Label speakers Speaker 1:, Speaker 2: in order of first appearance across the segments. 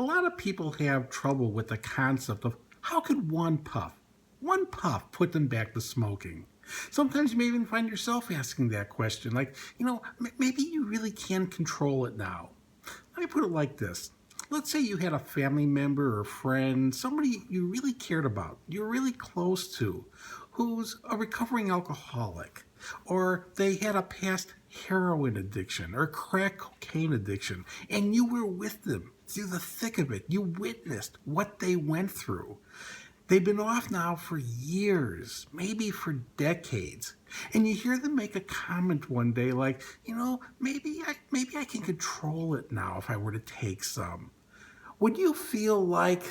Speaker 1: A lot of people have trouble with the concept of how could one puff put them back to smoking? Sometimes you may even find yourself asking that question, like, maybe you really can control it now. Let me put it like this. Let's say you had a family member or friend, somebody you really cared about, you're really close to, who's a recovering alcoholic, or they had a past heroin addiction or crack cocaine addiction, and you were with them through the thick of it. You witnessed what they went through. They've been off now for years, maybe for decades. And you hear them make a comment one day like, maybe I can control it now if I were to take some. Would you feel like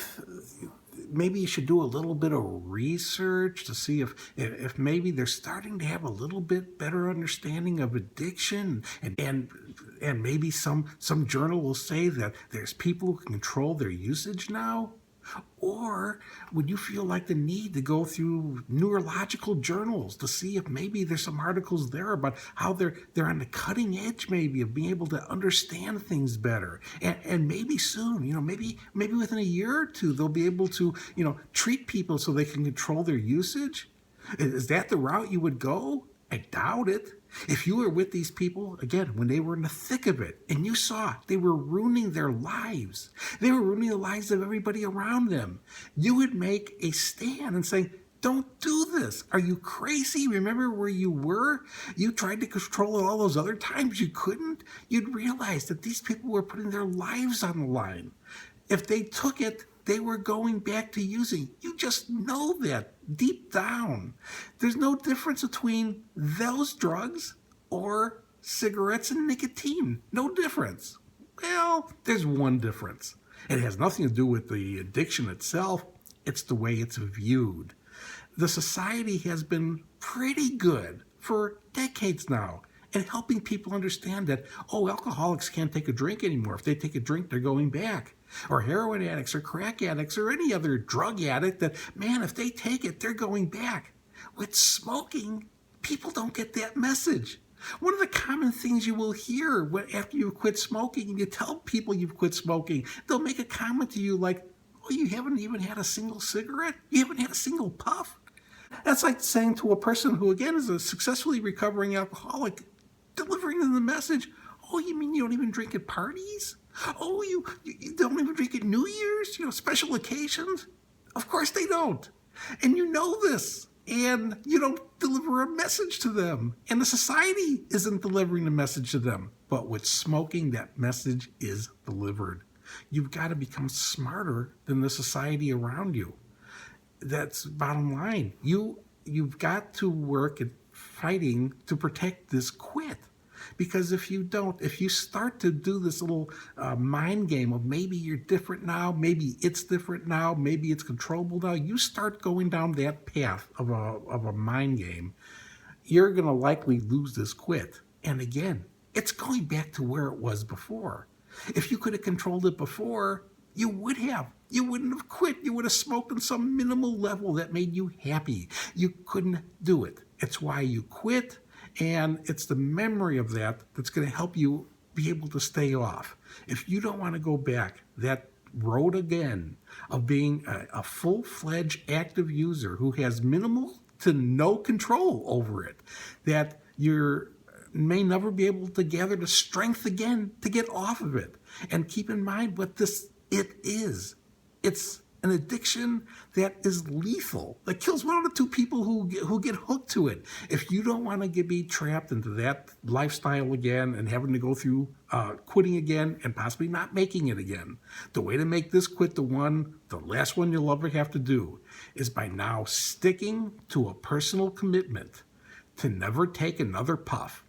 Speaker 1: maybe you should do a little bit of research to see if maybe they're starting to have a little bit better understanding of addiction, and maybe some journal will say that there's people who can control their usage now? Or would you feel like the need to go through neurological journals to see if maybe there's some articles there about how they're on the cutting edge maybe of being able to understand things better? And maybe soon, maybe within a year or two, they'll be able to, treat people so they can control their usage? Is that the route you would go? I doubt it. If you were with these people, again, when they were in the thick of it, and you saw they were ruining their lives, they were ruining the lives of everybody around them, you would make a stand and say, don't do this. Are you crazy? Remember where you were? You tried to control it all those other times you couldn't. You'd realize that these people were putting their lives on the line. If they took it, they were going back to using. You just know that deep down. There's no difference between those drugs or cigarettes and nicotine. No difference. Well, there's one difference. It has nothing to do with the addiction itself. It's the way it's viewed. The society has been pretty good for decades now at helping people understand that, alcoholics can't take a drink anymore. If they take a drink, they're going back. Or heroin addicts or crack addicts or any other drug addict that, man, if they take it, they're going back. With smoking, people don't get that message. One of the common things you will hear after you quit smoking and you tell people you've quit smoking, they'll make a comment to you like, you haven't even had a single cigarette? You haven't had a single puff? That's like saying to a person who, again, is a successfully recovering alcoholic, delivering them the message, you mean you don't even drink at parties? You don't even drink at New Year's, special occasions? Of course they don't. And you know this. And you don't deliver a message to them. And the society isn't delivering the message to them. But with smoking, that message is delivered. You've got to become smarter than the society around you. That's bottom line. You've got to work at fighting to protect this quit. Because if you start to do this little mind game of maybe you're different now, maybe it's different now, maybe it's controllable now, you start going down that path of a mind game, you're going to likely lose this quit. And again, it's going back to where it was before. If you could have controlled it before, you would have. You wouldn't have quit. You would have smoked on some minimal level that made you happy. You couldn't do it. It's why you quit. And it's the memory of that that's going to help you be able to stay off. If you don't want to go back that road again of being a full-fledged active user who has minimal to no control over it, that you may never be able to gather the strength again to get off of it. And keep in mind what it is. It's an addiction that is lethal, that kills one out of two people who get hooked to it. If you don't want to be trapped into that lifestyle again and having to go through quitting again and possibly not making it again, the way to make this quit the last one you'll ever have to do is by now sticking to a personal commitment to never take another puff.